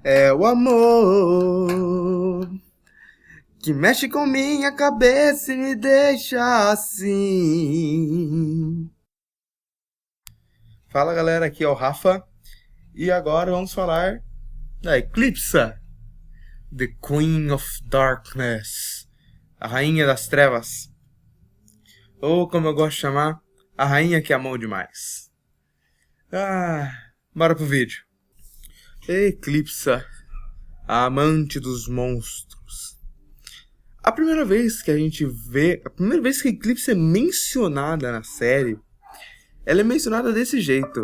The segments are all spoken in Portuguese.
É o amor que mexe com minha cabeça e me deixa assim. Fala galera, aqui é o Rafa e agora vamos falar da Eclipsa, The Queen of Darkness, a Rainha das Trevas, ou como eu gosto de chamar, a Rainha que amou demais. Bora pro vídeo. Eclipsa, a amante dos monstros. A primeira vez que a Eclipse é mencionada na série, ela é mencionada desse jeito,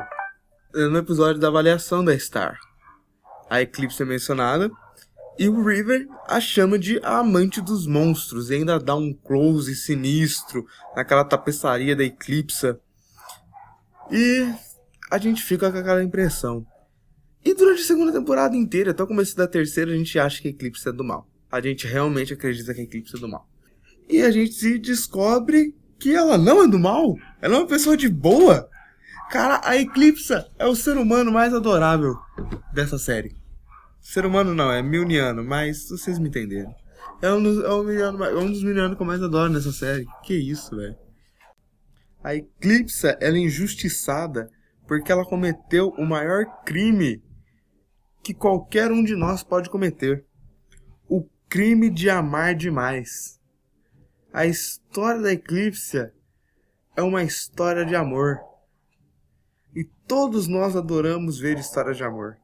no episódio da avaliação da Star. A Eclipse é mencionada e o River a chama de a amante dos monstros e ainda dá um close sinistro naquela tapeçaria da Eclipse. E a gente fica com aquela impressão. E durante a segunda temporada inteira, até o começo da terceira, a gente acha que a Eclipse é do mal. A gente realmente acredita que a Eclipse é do mal. E a gente se descobre que ela não é do mal. Ela é uma pessoa de boa. Cara, a Eclipse é o ser humano mais adorável dessa série. Ser humano não, é milniano, mas vocês me entenderam. É um dos milnianos que eu mais adoro nessa série. Que isso, velho. A Eclipse, ela é injustiçada porque ela cometeu o maior crime que qualquer um de nós pode cometer. O crime de amar demais. A história da Eclipse é uma história de amor. E todos nós adoramos ver histórias de amor.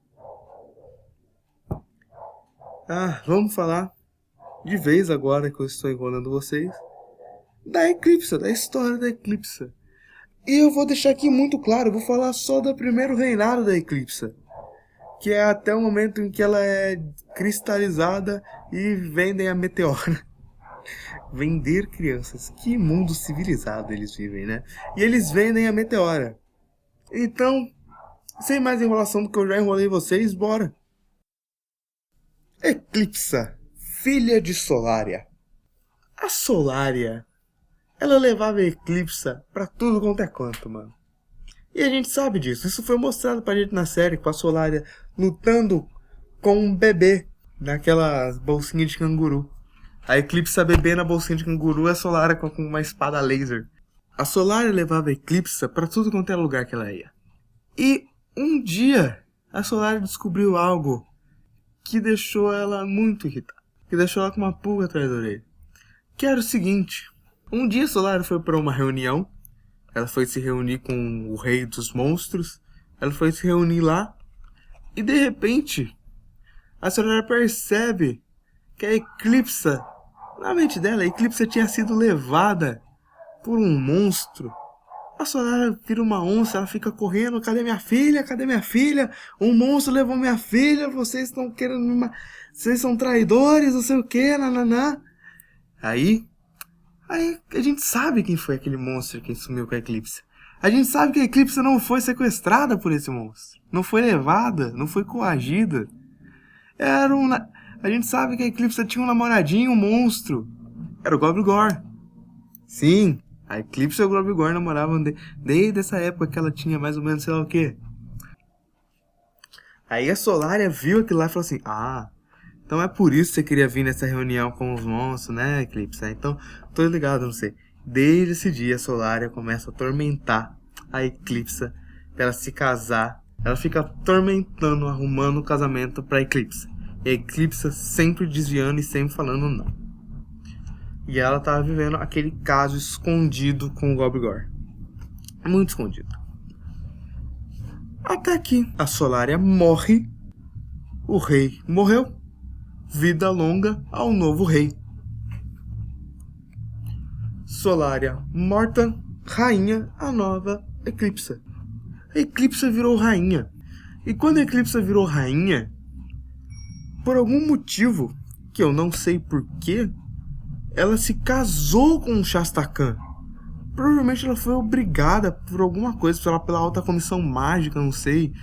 Vamos falar de vez agora que eu estou enrolando vocês da Eclipse, da história da Eclipse. E eu vou deixar aqui muito claro, eu vou falar só do primeiro reinado da Eclipse, que é até o momento em que ela é cristalizada e vendem a meteora. Vender crianças. Que mundo civilizado eles vivem, né? E eles vendem a meteora. Então, sem mais enrolação do que eu já enrolei vocês, bora! Eclipse, filha de Solária. A Solária, ela levava a Eclipse pra tudo quanto é canto, mano. E a gente sabe disso. Isso foi mostrado pra gente na série, com a Solária lutando com um bebê naquelas bolsinhas de canguru. A Eclipse a bebê na bolsinha de canguru e a Solária com uma espada laser. A Solária levava a Eclipse pra tudo quanto é lugar que ela ia. E um dia, a Solária descobriu algo que deixou ela muito irritada. Que deixou ela com uma pulga atrás da orelha. Que era o seguinte. Um dia a Solária foi pra uma reunião. Ela foi se reunir com o rei dos monstros. Ela foi se reunir lá. E de repente, a Solária percebe que a Eclipse, na mente dela, a Eclipse tinha sido levada por um monstro. A Solária vira uma onça, ela fica correndo. Cadê minha filha? Cadê minha filha? Um monstro levou minha filha. Vocês estão querendo me... Vocês são traidores, não sei o que, nananá. Aí a gente sabe quem foi aquele monstro que sumiu com a Eclipse. A gente sabe que a Eclipse não foi sequestrada por esse monstro. Não foi levada, não foi coagida. A gente sabe que a Eclipse tinha um namoradinho, um monstro. Era o Gobblegor. Sim, a Eclipse e o Gobblegor namoravam desde essa época que ela tinha mais ou menos sei lá o quê. Aí a Solária viu aquilo lá e falou assim, então é por isso que você queria vir nessa reunião com os monstros, né, Eclipse? Então, tô ligado, não sei. Desde esse dia, a Solária começa a atormentar a Eclipse pra ela se casar. Ela fica atormentando, arrumando o casamento pra Eclipse. E a Eclipse sempre desviando e sempre falando não. E ela tava vivendo aquele caso escondido com o Gobblegor. Muito escondido. Até que a Solária morre. O rei morreu. Vida longa ao novo rei. Solária morta, rainha, a nova Eclipse. A Eclipse virou rainha. E quando a Eclipse virou rainha, por algum motivo, que eu não sei porquê, ela se casou com o Shasta Kahn. Provavelmente ela foi obrigada por alguma coisa, pela alta comissão mágica, não sei.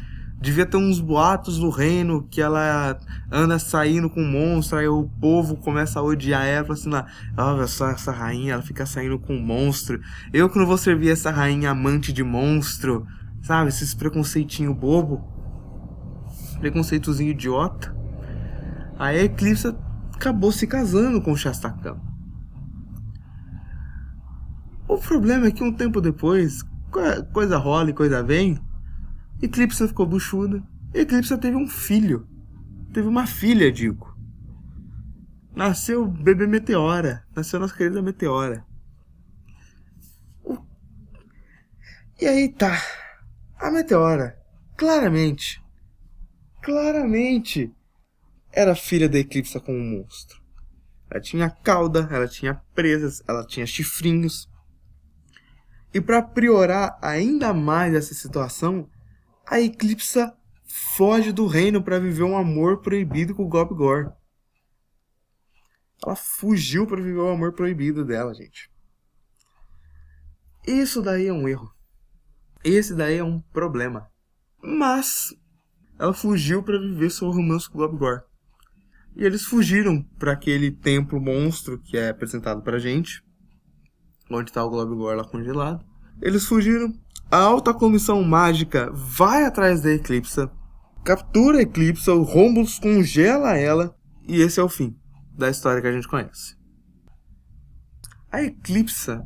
Devia ter uns boatos no reino que ela anda saindo com um monstro, aí o povo começa a odiar ela, fala assim, só essa rainha, ela fica saindo com um monstro. Eu que não vou servir essa rainha amante de monstro, sabe? Esses preconceitinho bobo, preconceitozinho idiota. Aí a Eclipse acabou se casando com o Shasta Kahn. O problema é que um tempo depois, coisa rola e coisa vem, Eclipse ficou buchuda. E Eclipse teve um filho. Teve uma filha, digo. Nasceu o bebê Meteora. Nasceu nossa querida Meteora. E aí tá. A Meteora, claramente, era filha da Eclipse com um monstro. Ela tinha cauda, ela tinha presas, ela tinha chifrinhos. E para piorar ainda mais essa situação, a Eclipse foge do reino para viver um amor proibido com o Gob-Gor. Ela fugiu para viver o amor proibido dela, gente. Isso daí é um erro. Esse daí é um problema. Mas ela fugiu para viver seu romance com o Gob-Gor. E eles fugiram para aquele templo monstro que é apresentado pra gente, onde tá o Gob-Gor lá congelado. Eles fugiram. A alta comissão mágica vai atrás da Eclipse, captura a Eclipse, o Romulus congela ela, e esse é o fim da história que a gente conhece. A Eclipse,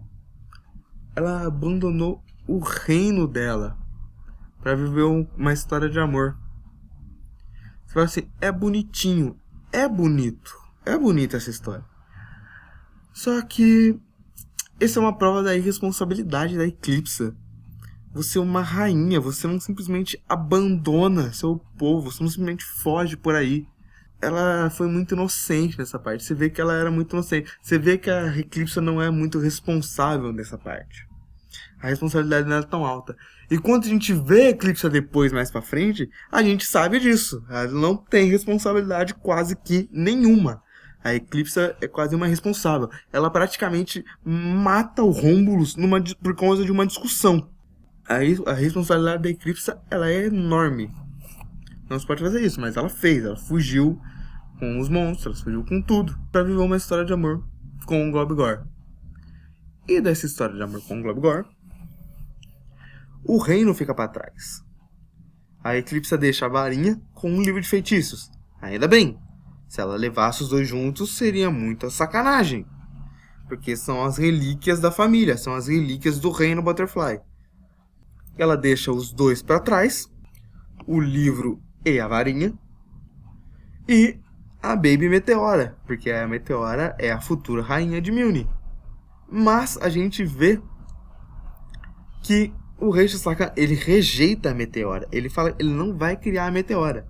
ela abandonou o reino dela para viver uma história de amor. Você fala assim, é bonitinho, é bonito, é bonita essa história. Só que essa é uma prova da irresponsabilidade da Eclipse. Você é uma rainha, você não simplesmente abandona seu povo, você não simplesmente foge por aí. Ela foi muito inocente nessa parte, você vê que ela era muito inocente. Você vê que a Eclipse não é muito responsável nessa parte. A responsabilidade não é tão alta. E quando a gente vê a Eclipse depois, mais pra frente, a gente sabe disso. Ela não tem responsabilidade quase que nenhuma. A Eclipse é quase uma irresponsável. Ela praticamente mata o Romulus por causa de uma discussão. A responsabilidade da Eclipse, ela é enorme. Não se pode fazer isso, mas ela fez. Ela fugiu com os monstros, fugiu com tudo, pra viver uma história de amor com o Gob-Gor. E dessa história de amor com o Gob-Gor, o reino fica pra trás. A Eclipse deixa a varinha com um livro de feitiços. Ainda bem. Se ela levasse os dois juntos, seria muita sacanagem. Porque são as relíquias da família, são as relíquias do reino Butterfly. Ela deixa os dois para trás, o livro e a varinha, e a Baby Meteora, porque a Meteora é a futura rainha de Mjolnir. Mas a gente vê que o rei Shasta Kahn, ele rejeita a Meteora, ele fala que ele não vai criar a Meteora.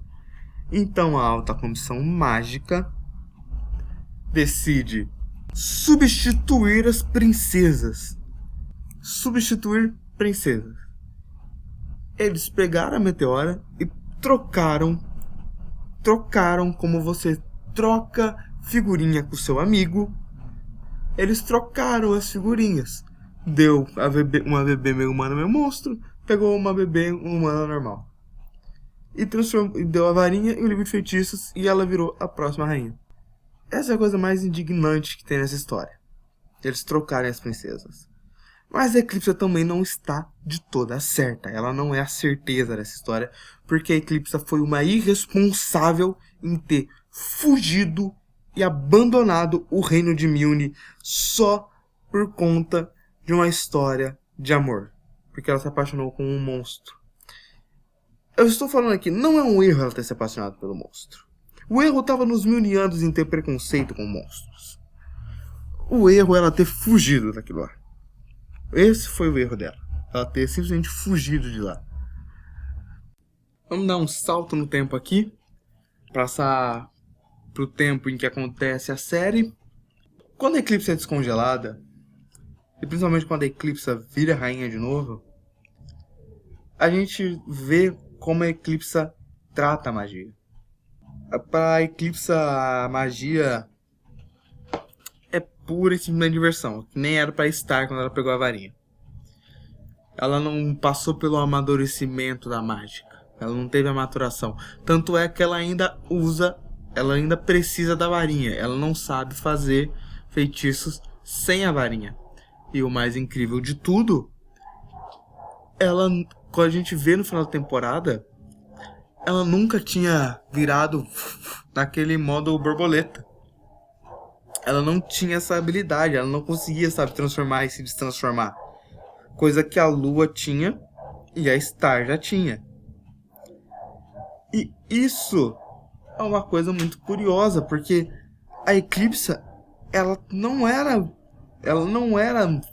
Então a alta comissão mágica decide substituir as princesas. Substituir princesas. Eles pegaram a Meteora e trocaram como você troca figurinha com seu amigo. Eles trocaram as figurinhas. Deu uma bebê meio humana, meio monstro. Pegou uma bebê humana normal. E deu a varinha e o livro de feitiços. E ela virou a próxima rainha. Essa é a coisa mais indignante que tem nessa história. Eles trocarem as princesas. Mas a Eclipse também não está de toda certa. Ela não é a certeza dessa história. Porque a Eclipse foi uma irresponsável em ter fugido e abandonado o reino de Mjolnir só por conta de uma história de amor. Porque ela se apaixonou com um monstro. Eu estou falando aqui, não é um erro ela ter se apaixonado pelo monstro. O erro estava nos Mjolnirianos em ter preconceito com monstros. O erro é ela ter fugido daquilo lá. Esse foi o erro dela. Ela ter simplesmente fugido de lá. Vamos dar um salto no tempo aqui. Passar pro tempo em que acontece a série. Quando a Eclipse é descongelada, e principalmente quando a Eclipse vira rainha de novo, a gente vê como a Eclipse trata a magia. Para a Eclipse, a magia é pura e simplesmente diversão. Que nem era para estar quando ela pegou a varinha. Ela não passou pelo amadurecimento da mágica. Ela não teve a maturação. Tanto é que ela ainda precisa da varinha. Ela não sabe fazer feitiços sem a varinha. E o mais incrível de tudo, quando a gente vê no final da temporada, ela nunca tinha virado naquele modo borboleta. Ela não tinha essa habilidade, ela não conseguia, sabe, transformar e se destransformar. Coisa que a Lua tinha e a Star já tinha. E isso é uma coisa muito curiosa, porque a Eclipse, ela não era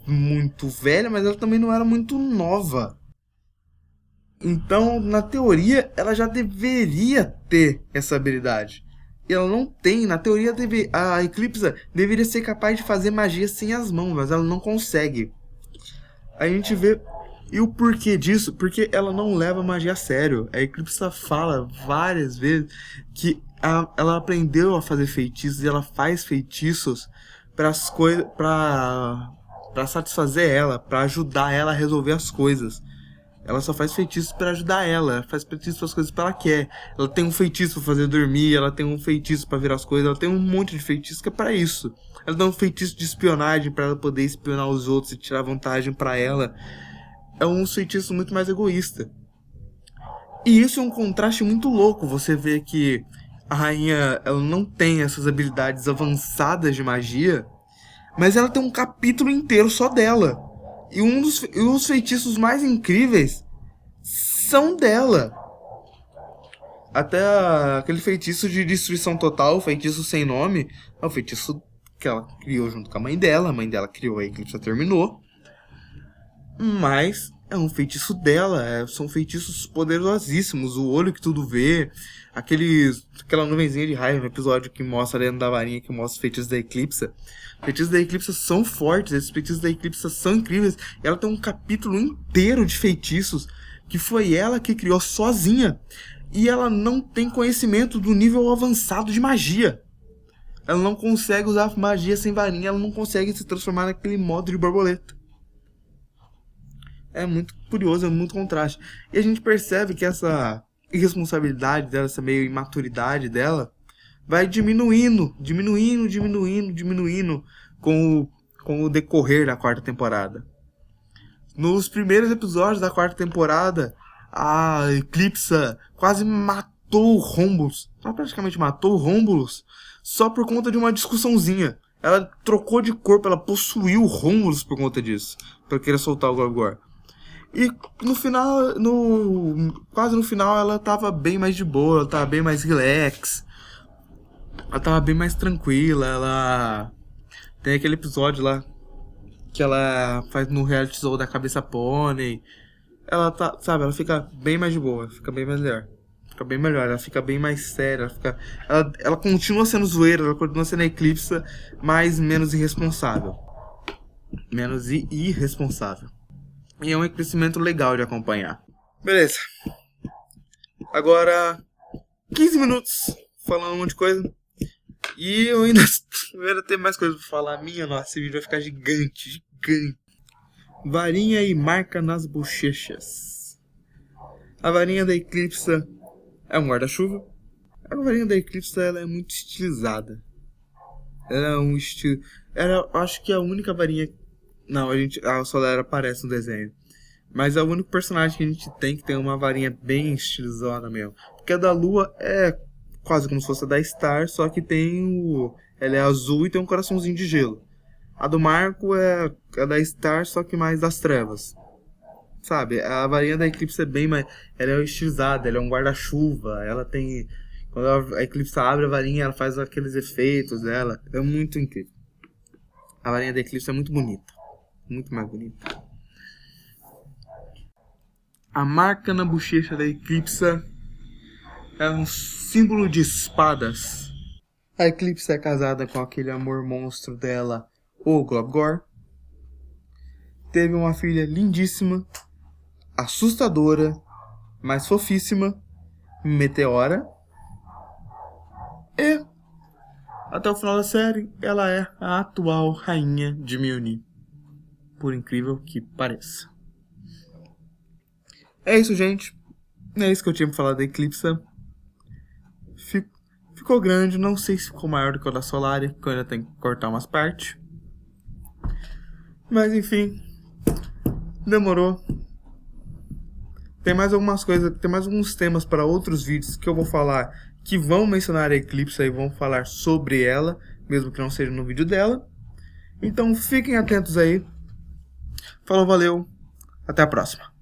muito velha, mas ela também não era muito nova. Então, na teoria, ela já deveria ter essa habilidade. E ela não tem. Na teoria, a Eclipse deveria ser capaz de fazer magia sem as mãos, mas ela não consegue. A gente vê. E o porquê disso? Porque ela não leva magia a sério. A Eclipse fala várias vezes que ela aprendeu a fazer feitiços e ela faz feitiços para as coisas, para satisfazer ela, para ajudar ela a resolver as coisas. Ela só faz feitiços para ajudar ela faz feitiços para as coisas que ela quer. Ela tem um feitiço para fazer dormir, ela tem um feitiço para virar as coisas, ela tem um monte de feitiços que é para isso. Ela dá um feitiço de espionagem para ela poder espionar os outros e tirar vantagem para ela. É um feitiço muito mais egoísta. E isso é um contraste muito louco. Você vê que a rainha, ela não tem essas habilidades avançadas de magia, mas ela tem um capítulo inteiro só dela. E os feitiços mais incríveis são dela. Até aquele feitiço de destruição total, o feitiço sem nome, é um feitiço que ela criou junto com a mãe dela. A mãe dela criou, a Eclipse terminou. Mas é um feitiço dela, são feitiços poderosíssimos. O olho que tudo vê, aquela nuvenzinha de raio no episódio que mostra a lenda da varinha, que mostra os feitiços da Eclipse. Os feitiços da Eclipse são fortes, esses feitiços da Eclipse são incríveis. Ela tem um capítulo inteiro de feitiços que foi ela que criou sozinha. E ela não tem conhecimento do nível avançado de magia. Ela não consegue usar magia sem varinha, ela não consegue se transformar naquele modo de borboleta. É muito curioso, é muito contraste. E a gente percebe que essa irresponsabilidade dela, essa meio imaturidade dela, vai diminuindo com o decorrer da quarta temporada. Nos primeiros episódios da quarta temporada, a Eclipse quase matou o Romulus. Ela praticamente matou o Romulus só por conta de uma discussãozinha. Ela trocou de corpo, ela possuiu o Romulus por conta disso, pra querer soltar o Gorgor. E no final, quase no final, ela tava bem mais de boa, ela tava bem mais relax, ela tava bem mais tranquila. Ela tem aquele episódio lá que ela faz no reality show da Cabeça Pônei. Ela tá, sabe, ela fica bem mais de boa, fica bem melhor. Fica bem melhor, ela fica bem mais séria, ela continua sendo zoeira, ela continua sendo a Eclipse, mas menos irresponsável. Menos irresponsável. E é um crescimento legal de acompanhar. Beleza. Agora, 15 minutos falando um monte de coisa. E eu ainda tenho mais coisa pra falar. Nossa, esse vídeo vai ficar gigante. Varinha e marca nas bochechas. A varinha da Eclipse é um guarda-chuva. A varinha da Eclipse, ela é muito estilizada. Ela é um estilo... acho que é a única varinha... Não, a Solera aparece no desenho. Mas é o único personagem que a gente tem que tem uma varinha bem estilizada mesmo. Porque a da Lua é quase como se fosse a da Star, só que ela é azul e tem um coraçãozinho de gelo. A do Marco é a da Star, só que mais das trevas. Sabe, a varinha da Eclipse é bem mais... Ela é estilizada, ela é um guarda-chuva, ela tem... Quando a Eclipse abre a varinha, ela faz aqueles efeitos dela. É muito incrível. A varinha da Eclipse é muito bonita. Muito mais bonita. A marca na bochecha da Eclipse é um símbolo de espadas. A Eclipse é casada com aquele amor monstro dela, o Globgor. Teve uma filha lindíssima, assustadora, mas fofíssima, Meteora. E, até o final da série, ela é a atual rainha de Mjolnir. Por incrível que pareça. É isso, gente. É isso que eu tinha pra falar da Eclipse. Ficou grande, não sei se ficou maior do que o da Solaria, porque eu ainda tenho que cortar umas partes. Mas enfim, demorou. Tem mais algumas coisas, tem mais alguns temas para outros vídeos que eu vou falar que vão mencionar a Eclipse e vão falar sobre ela, mesmo que não seja no vídeo dela. Então fiquem atentos aí. Falou, valeu, até a próxima.